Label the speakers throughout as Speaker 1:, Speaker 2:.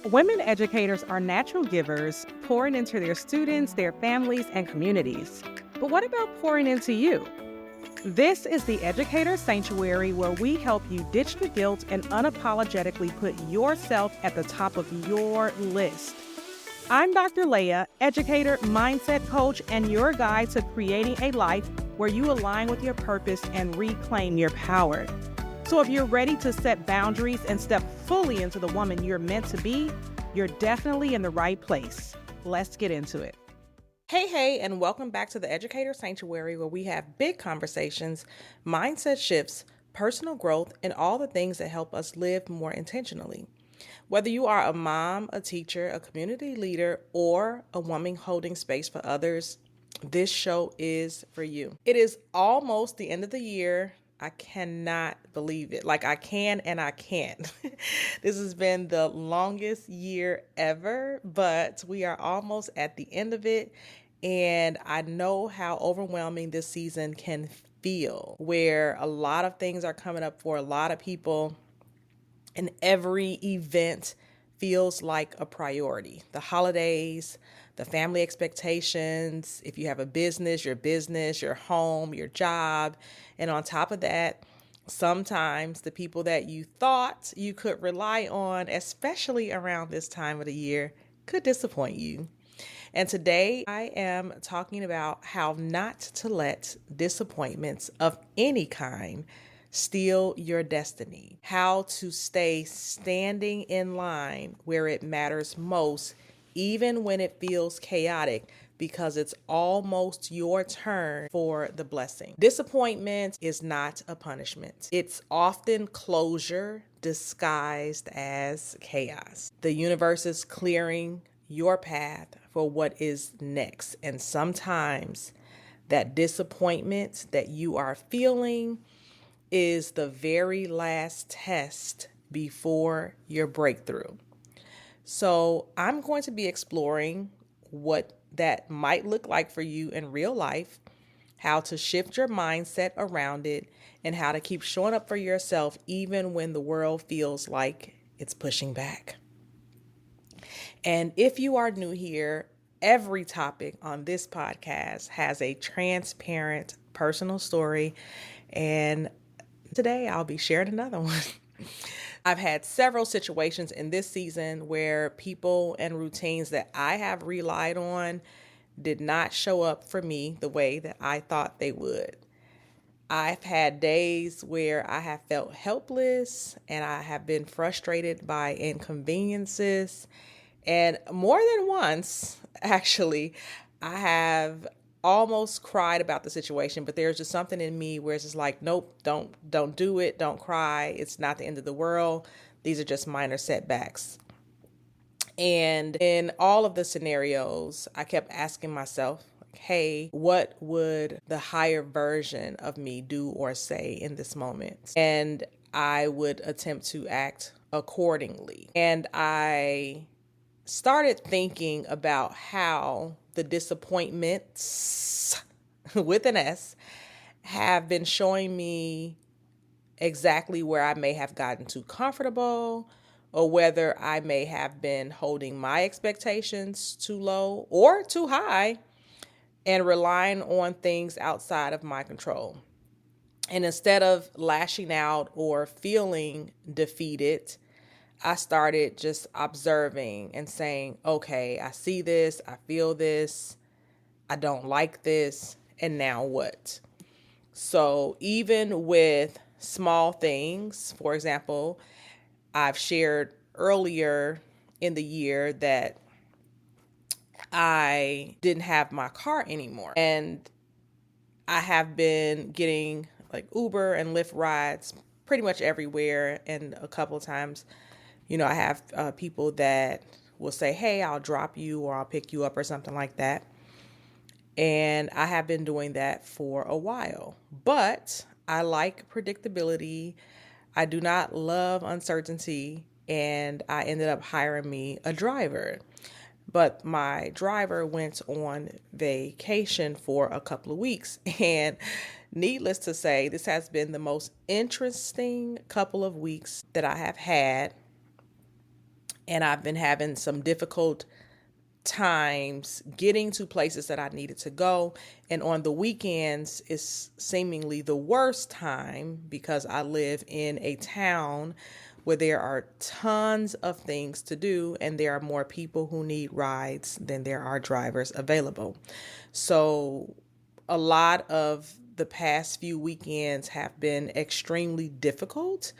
Speaker 1: Women educators are natural givers, pouring into their students, their families, and communities. But what about pouring into you? This is the Educator Sanctuary, where we help you ditch the guilt and unapologetically put yourself at the top of your list. I'm Dr. Leah, educator, mindset coach, and your guide to creating a life where you align with your purpose and reclaim your power. So if you're ready to set boundaries and step fully into the woman you're meant to be, you're definitely in the right place. Let's get into it. Hey, and welcome back to the Educator Sanctuary, where we have big conversations, mindset shifts, personal growth, and all the things that help us live more intentionally. Whether you are a mom, a teacher, a community leader, or a woman holding space for others, this show is for you. It is almost the end of the year. I cannot believe it. Like, I can and I can't. This has been the longest year ever, but we are almost at the end of it. And I know how overwhelming this season can feel, where a lot of things are coming up for a lot of people, and every event feels like a priority. The holidays, the family expectations, if you have a business, your home, your job. And on top of that, sometimes the people that you thought you could rely on, especially around this time of the year, could disappoint you. And today I am talking about how not to let disappointments of any kind steal your destiny, how to stay standing in line where it matters most, even when it feels chaotic, because it's almost your turn for the blessing. Disappointment is not a punishment. It's often closure disguised as chaos. The universe is clearing your path for what is next. And sometimes that disappointment that you are feeling is the very last test before your breakthrough. So I'm going to be exploring what that might look like for you in real life, how to shift your mindset around it, and how to keep showing up for yourself even when the world feels like it's pushing back. And if you are new here, every topic on this podcast has a transparent personal story, and today I'll be sharing another one. I've had several situations in this season where people and routines that I have relied on did not show up for me the way that I thought they would. I've had days where I have felt helpless and I have been frustrated by inconveniences. And more than once, actually, I have almost cried about the situation, but there's just something in me where it's just like, nope, don't do it. Don't cry. It's not the end of the world. These are just minor setbacks. And in all of the scenarios, I kept asking myself, hey, what would the higher version of me do or say in this moment? And I would attempt to act accordingly. And I started thinking about how the disappointments with an S have been showing me exactly where I may have gotten too comfortable, or whether I may have been holding my expectations too low or too high and relying on things outside of my control. And instead of lashing out or feeling defeated, I started just observing and saying, okay, I see this, I feel this, I don't like this, and now what? So even with small things, for example, I've shared earlier in the year that I didn't have my car anymore. And I have been getting like Uber and Lyft rides pretty much everywhere. And a couple of times, I have people that will say, hey, I'll drop you or I'll pick you up or something like that. And I have been doing that for a while. But I like predictability. I do not love uncertainty. And I ended up hiring me a driver. But my driver went on vacation for a couple of weeks. And needless to say, this has been the most interesting couple of weeks that I have had.
Speaker 2: And I've been having some difficult times getting to places that I needed to go. And on the weekends is seemingly the worst time because I live in a town where there are tons of things to do and there are more people who need rides than there are drivers available. So a lot of the past few weekends have been extremely difficult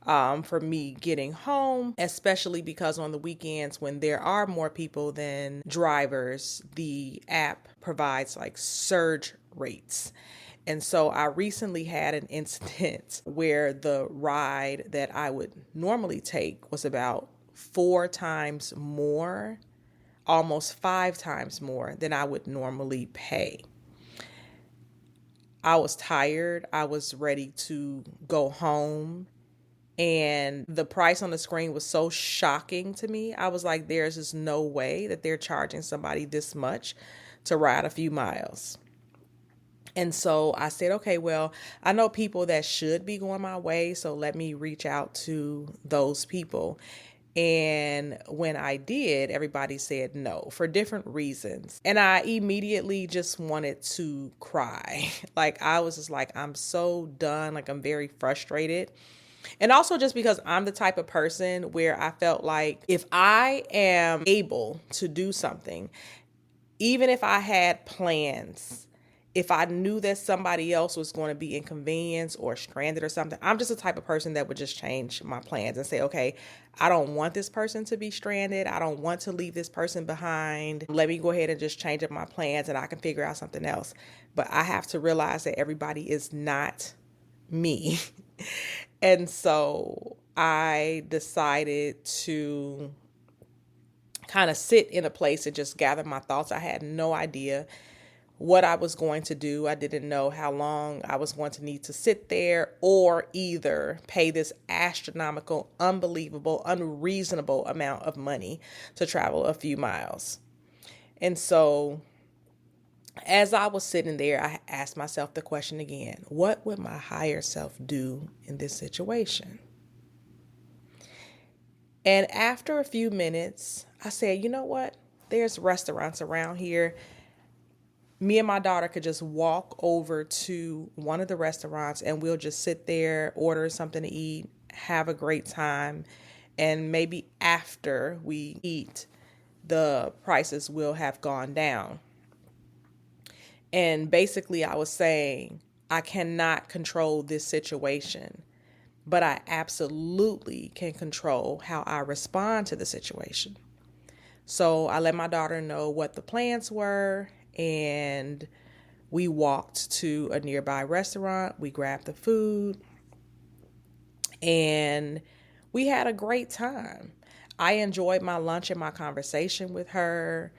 Speaker 2: for me getting home, especially because on the weekends when there are more people than drivers, the app provides like surge rates. And so I recently had an incident where the ride that I would normally take was about 4 times more, almost 5 times more than I would normally pay. I was tired. I was ready to go home. And the price on the screen was so shocking to me. I was like, there's just no way that they're charging somebody this much to ride a few miles. And so I said, okay, well, I know people that should be going my way, so let me reach out to those people. And when I did, everybody said no for different reasons. And I immediately just wanted to cry. Like, I was just like, I'm so done. Like, I'm very frustrated. And also just because I'm the type of person where I felt like if I am able to do something, even if I had plans, if I knew that somebody else was going to be inconvenienced or stranded or something, I'm just the type of person that would just change my plans and say, okay, I don't want this person to be stranded. I don't want to leave this person behind. Let me go ahead and just change up my plans and I can figure out something else. But I have to realize that everybody is not me. And so I decided to kind of sit in a place and just gather my thoughts. I had no idea what I was going to do. I didn't know how long I was going to need to sit there or either pay this astronomical, unbelievable, unreasonable amount of money to travel a few miles. And so as I was sitting there, I asked myself the question again, what would my higher self do in this situation? And after a few minutes, I said, you know what? There's restaurants around here. Me and my daughter could just walk over to one of the restaurants and we'll just sit there, order something to eat, have a great time. And maybe after we eat, the prices will have gone down. And basically, I was saying, I cannot control this situation, but I absolutely can control how I respond to the situation. So I let my daughter know what the plans were, and we walked to a nearby restaurant. We grabbed the food, and we had a great time. I enjoyed my lunch and my conversation with her.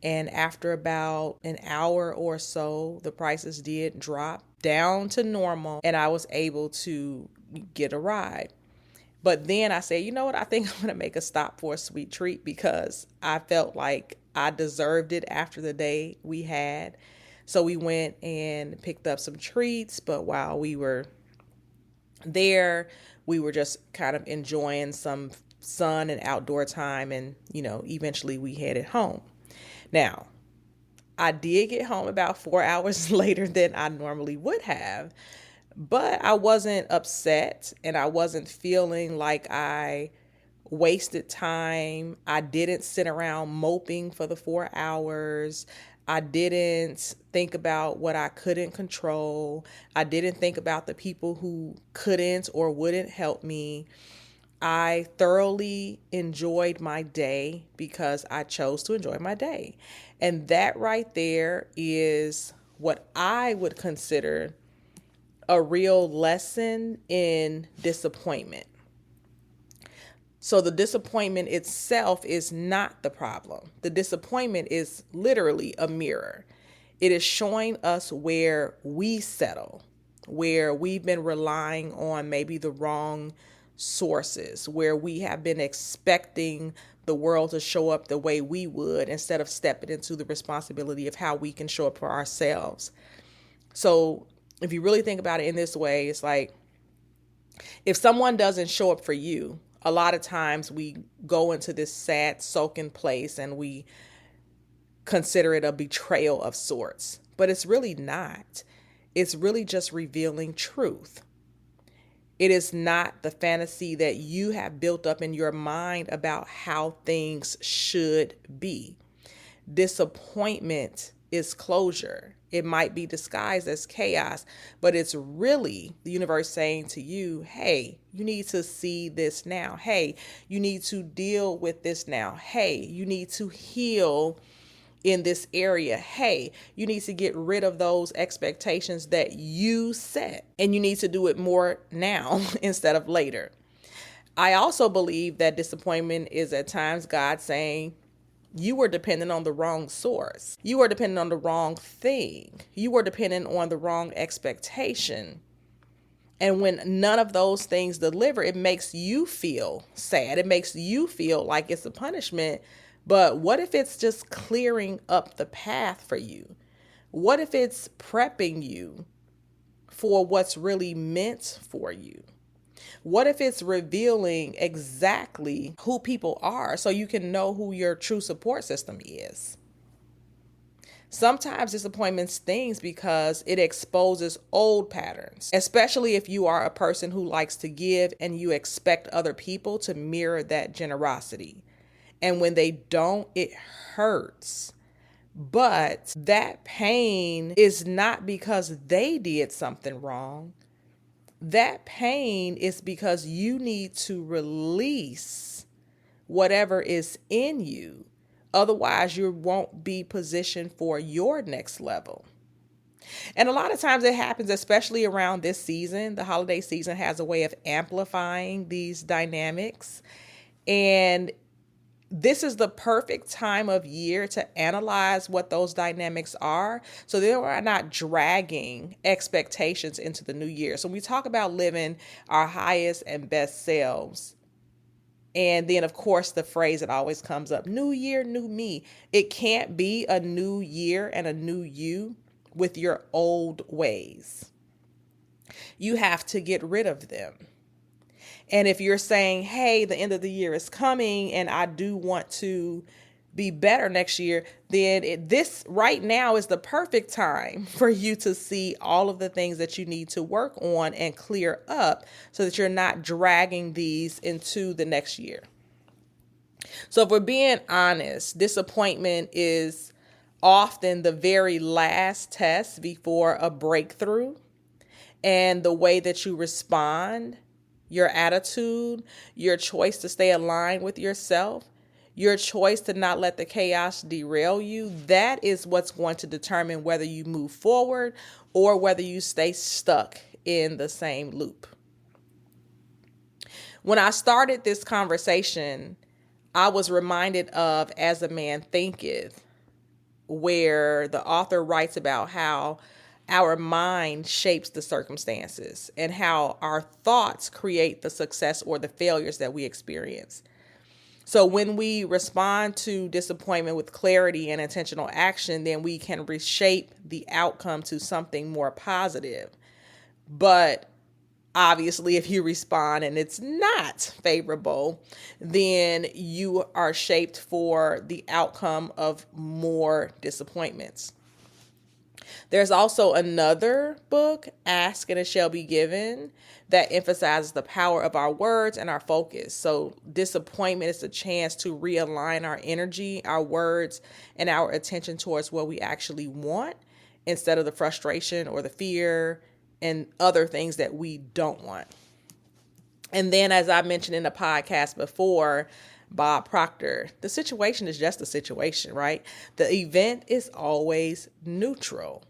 Speaker 2: And after about an hour or so, the prices did drop down to normal and I was able to get a ride. But then I said, you know what? I think I'm going to make a stop for a sweet treat because I felt like I deserved it after the day we had. So we went and picked up some treats. But while we were there, we were just kind of enjoying some sun and outdoor time. And, eventually we headed home. Now, I did get home about 4 hours later than I normally would have, but I wasn't upset and I wasn't feeling like I wasted time. I didn't sit around moping for the 4 hours. I didn't think about what I couldn't control. I didn't think about the people who couldn't or wouldn't help me. I thoroughly enjoyed my day because I chose to enjoy my day. And that right there is what I would consider a real lesson in disappointment. So the disappointment itself is not the problem. The disappointment is literally a mirror. It is showing us where we settle, where we've been relying on maybe the wrong sources, where we have been expecting the world to show up the way we would instead of stepping into the responsibility of how we can show up for ourselves. So if you really think about it in this way, it's like if someone doesn't show up for you, a lot of times we go into this sad, soaking place and we consider it a betrayal of sorts, but it's really not. It's really just revealing truth. It is not the fantasy that you have built up in your mind about how things should be. Disappointment is closure. It might be disguised as chaos, but it's really the universe saying to you, hey, you need to see this now. Hey, you need to deal with this now. Hey, you need to heal in this area. Hey, you need to get rid of those expectations that you set, and you need to do it more now instead of later. I also believe that disappointment is at times God saying, you were dependent on the wrong source. You were dependent on the wrong thing. You were dependent on the wrong expectation. And when none of those things deliver, it makes you feel sad. It makes you feel like it's a punishment. But what if it's just clearing up the path for you? What if it's prepping you for what's really meant for you? What if it's revealing exactly who people are so you can know who your true support system is? Sometimes disappointment stings because it exposes old patterns, especially if you are a person who likes to give and you expect other people to mirror that generosity. And when they don't, it hurts. But that pain is not because they did something wrong. That pain is because you need to release whatever is in you. Otherwise, you won't be positioned for your next level. And a lot of times it happens, especially around this season. The holiday season has a way of amplifying these dynamics. And this is the perfect time of year to analyze what those dynamics are so they are not dragging expectations into the new year. So we talk about living our highest and best selves. And then, of course, the phrase that always comes up, new year, new me. It can't be a new year and a new you with your old ways. You have to get rid of them. And if you're saying, hey, the end of the year is coming and I do want to be better next year, then this right now is the perfect time for you to see all of the things that you need to work on and clear up so that you're not dragging these into the next year. So if we're being honest, disappointment is often the very last test before a breakthrough, and the way that you respond, your attitude, your choice to stay aligned with yourself, your choice to not let the chaos derail you, that is what's going to determine whether you move forward or whether you stay stuck in the same loop. When I started this conversation, I was reminded of As a Man Thinketh, where the author writes about how our mind shapes the circumstances and how our thoughts create the success or the failures that we experience. So when we respond to disappointment with clarity and intentional action, then we can reshape the outcome to something more positive. But obviously, if you respond and it's not favorable, then you are shaped for the outcome of more disappointments. There's also another book, Ask and It Shall Be Given, that emphasizes the power of our words and our focus. So disappointment is a chance to realign our energy, our words, and our attention towards what we actually want instead of the frustration or the fear and other things that we don't want. And then, as I mentioned in the podcast before, Bob Proctor, the situation is just a situation, right? The event is always neutral.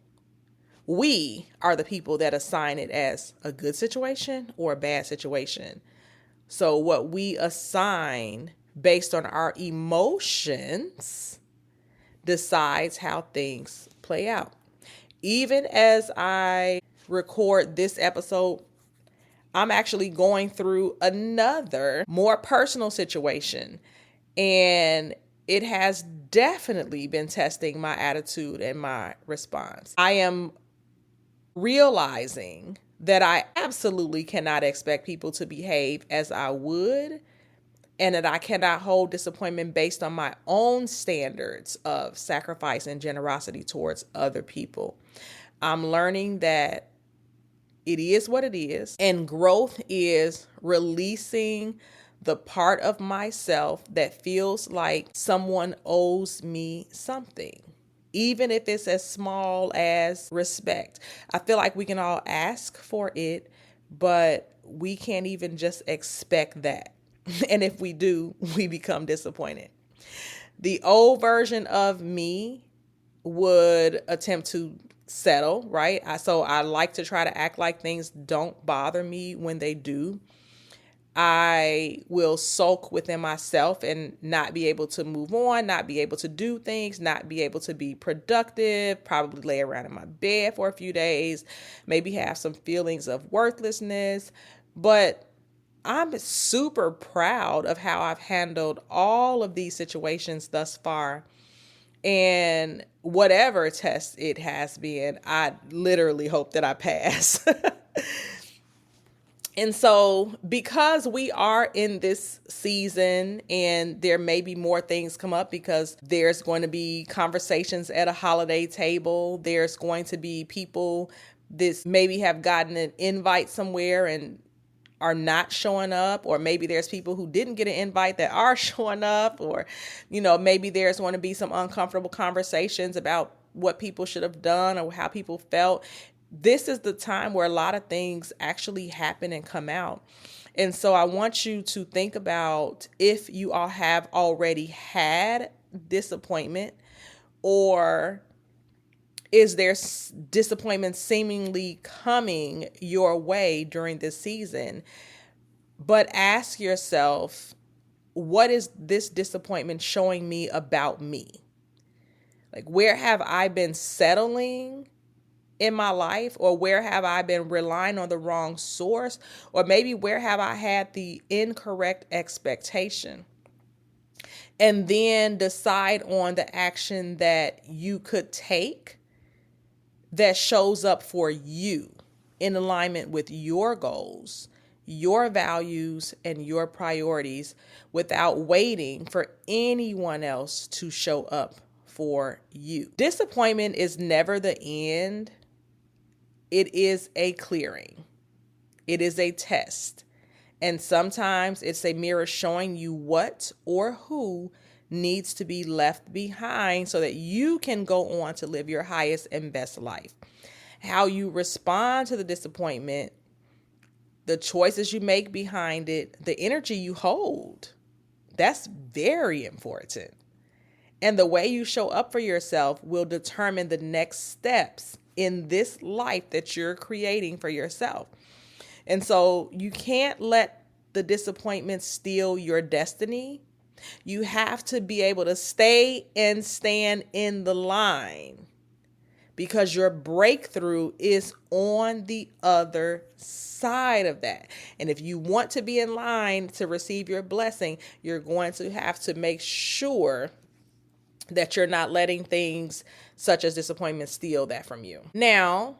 Speaker 2: We are the people that assign it as a good situation or a bad situation. So what we assign based on our emotions decides how things play out. Even as I record this episode, I'm actually going through another more personal situation, and it has definitely been testing my attitude and my response. I am realizing that I absolutely cannot expect people to behave as I would and that I cannot hold disappointment based on my own standards of sacrifice and generosity towards other people. I'm learning that it is what it is, and growth is releasing the part of myself that feels like someone owes me something, even if it's as small as respect. I feel like we can all ask for it, but we can't even just expect that. And if we do, we become disappointed. The old version of me would attempt to settle, right? So I like to try to act like things don't bother me when they do. I will sulk within myself and not be able to move on, not be able to do things, not be able to be productive, probably lay around in my bed for a few days, maybe have some feelings of worthlessness. But I'm super proud of how I've handled all of these situations thus far. And whatever test it has been, I literally hope that I pass. And so, because we are in this season and there may be more things come up, because there's going to be conversations at a holiday table, there's going to be people this maybe have gotten an invite somewhere and are not showing up, or maybe there's people who didn't get an invite that are showing up, or, maybe there's going to be some uncomfortable conversations about what people should have done or how people felt. This is the time where a lot of things actually happen and come out. And so I want you to think about if you all have already had disappointment, or is there disappointment seemingly coming your way during this season? But ask yourself, what is this disappointment showing me about me? Like, where have I been settling in my life, or where have I been relying on the wrong source, or maybe where have I had the incorrect expectation? And then decide on the action that you could take that shows up for you in alignment with your goals, your values, and your priorities, without waiting for anyone else to show up for you. Disappointment is never the end. It is a clearing. It is a test. And sometimes it's a mirror showing you what or who needs to be left behind so that you can go on to live your highest and best life. How you respond to the disappointment, the choices you make behind it, the energy you hold, that's very important. And the way you show up for yourself will determine the next steps in this life that you're creating for yourself. And so you can't let the disappointment steal your destiny. You have to be able to stay and stand in the line, because your breakthrough is on the other side of that. And if you want to be in line to receive your blessing, you're going to have to make sure that you're not letting things such as disappointment steal that from you. Now,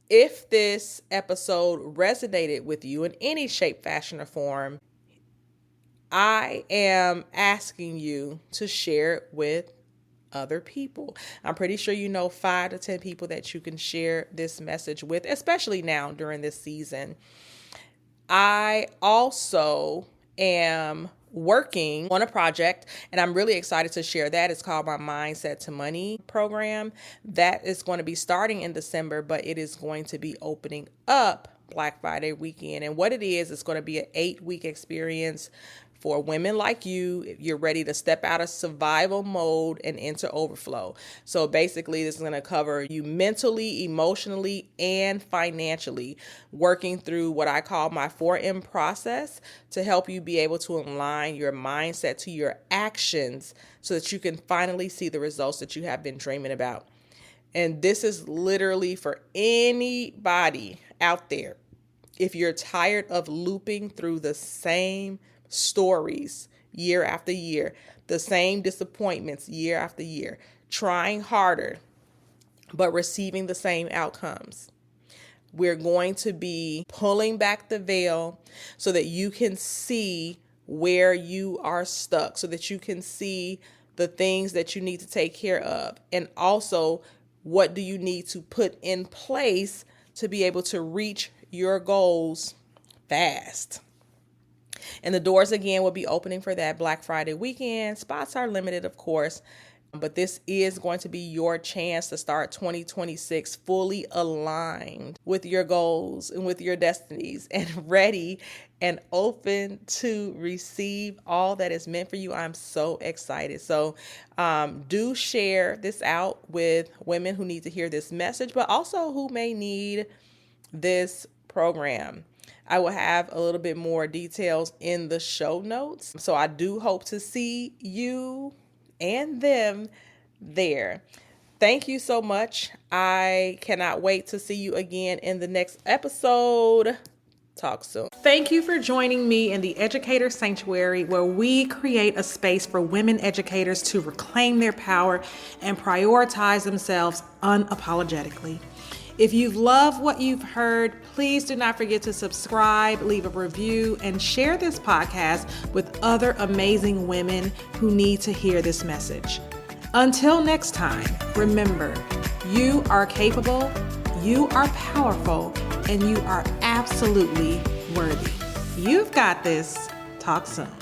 Speaker 2: if this episode resonated with you in any shape, fashion, or form, I am asking you to share it with other people. I'm pretty sure you know 5 to 10 people that you can share this message with, especially now during this season. I also am working on a project, and I'm really excited to share that. It's called my Mindset to Money program. That is going to be starting in December, but it is going to be opening up Black Friday weekend. And what it is, it's going to be an 8-week experience for women like you if you're ready to step out of survival mode and into overflow. So basically, this is going to cover you mentally, emotionally, and financially, working through what I call my 4M process to help you be able to align your mindset to your actions so that you can finally see the results that you have been dreaming about. And this is literally for anybody out there. If you're tired of looping through the same stories year after year, the same disappointments year after year, trying harder, but receiving the same outcomes, we're going to be pulling back the veil so that you can see where you are stuck so that you can see the things that you need to take care of. And also, what do you need to put in place to be able to reach your goals fast? And the doors again will be opening for that Black Friday weekend. Spots are limited, of course, but this is going to be your chance to start 2026 fully aligned with your goals and with your destinies and ready and open to receive all that is meant for you. I'm so excited. So do share this out with women who need to hear this message, but also who may need this program. I will have a little bit more details in the show notes. So I do hope to see you and them there. Thank you so much. I cannot wait to see you again in the next episode. Talk soon. Thank you for joining me in the Educator Sanctuary, where we create a space for women educators to reclaim their power and prioritize themselves unapologetically. If you've loved what you've heard, please do not forget to subscribe, leave a review, and share this podcast with other amazing women who need to hear this message. Until next time, remember, you are capable, you are powerful, and you are absolutely worthy. You've got this. Talk soon.